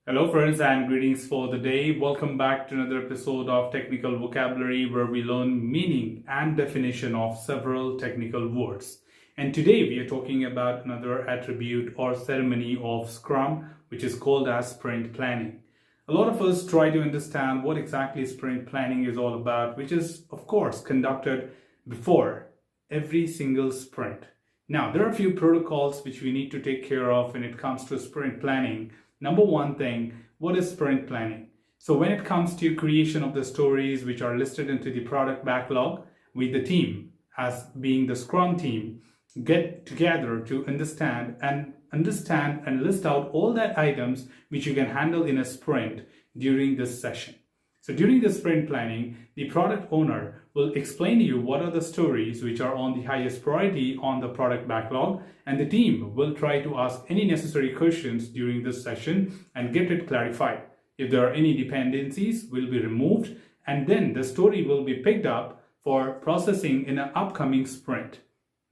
Hello friends and greetings for the day. Welcome back to another episode of Technical Vocabulary where we learn meaning and definition of several technical words. And today we are talking about another attribute or ceremony of Scrum, which is called as sprint planning. A lot of us try to understand what exactly sprint planning is all about, which is of course conducted before every single sprint. Now there are a few protocols which we need to take care of when it comes to sprint planning. Number one thing, what is sprint planning? So when it comes to creation of the stories which are listed into the product backlog, we the team, as being the Scrum team, get together to understand and list out all that items which you can handle in a sprint during this session. So during the sprint planning, the product owner will explain to you what are the stories which are on the highest priority on the product backlog, and the team will try to ask any necessary questions during this session and get it clarified. If there are any dependencies, will be removed, and then the story will be picked up for processing in an upcoming sprint.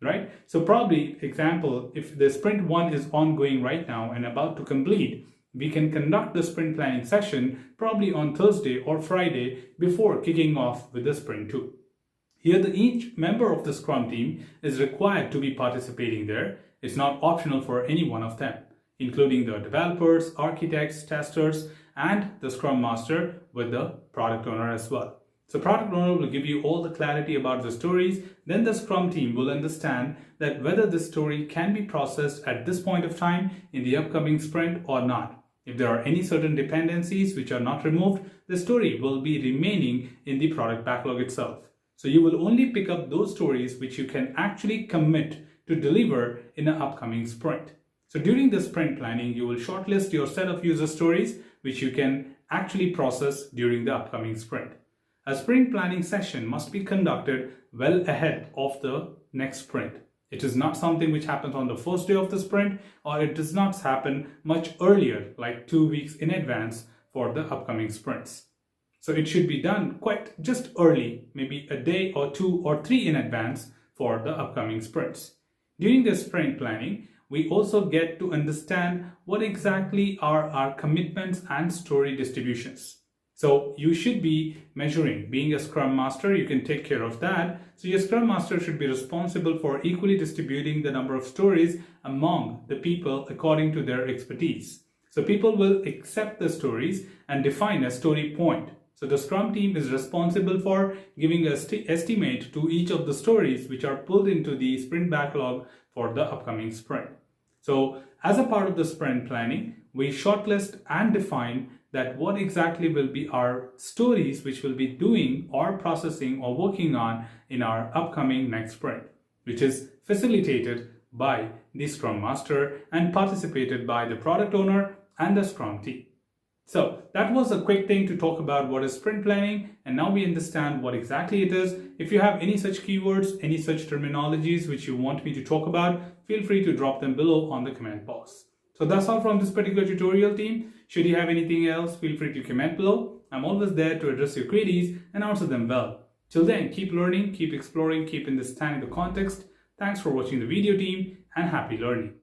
Right? So probably, example, if the sprint 1 is ongoing right now and about to complete, we can conduct the sprint planning session probably on Thursday or Friday before kicking off with the sprint 2. Here, each member of the Scrum team is required to be participating there. It's not optional for any one of them, including the developers, architects, testers, and the Scrum Master with the product owner as well. So product owner will give you all the clarity about the stories. Then the Scrum team will understand that whether this story can be processed at this point of time in the upcoming sprint or not. If there are any certain dependencies which are not removed, the story will be remaining in the product backlog itself. So you will only pick up those stories which you can actually commit to deliver in an upcoming sprint. So during the sprint planning, you will shortlist your set of user stories which you can actually process during the upcoming sprint. A sprint planning session must be conducted well ahead of the next sprint. It is not something which happens on the first day of the sprint, or it does not happen much earlier, like 2 weeks in advance for the upcoming sprints. So it should be done quite just early, maybe a day or 2 or 3 in advance for the upcoming sprints. During the sprint planning, we also get to understand what exactly are our commitments and story distributions. So you should be measuring. Being a Scrum Master, you can take care of that. So your Scrum Master should be responsible for equally distributing the number of stories among the people according to their expertise. So people will accept the stories and define a story point. So the Scrum team is responsible for giving an estimate to each of the stories which are pulled into the sprint backlog for the upcoming sprint. So as a part of the sprint planning, we shortlist and define that what exactly will be our stories which we'll be doing or processing or working on in our upcoming next sprint, which is facilitated by the Scrum Master and participated by the product owner and the Scrum team. So that was a quick thing to talk about what is sprint planning, and now we understand what exactly it is. If you have any such keywords, any such terminologies which you want me to talk about, feel free to drop them below on the comment box. So that's all from this particular tutorial, team. Should you have anything else, feel free to comment below. I'm always there to address your queries and answer them well. Till then, keep learning, keep exploring, keep understanding the context. Thanks for watching the video, team, and happy learning.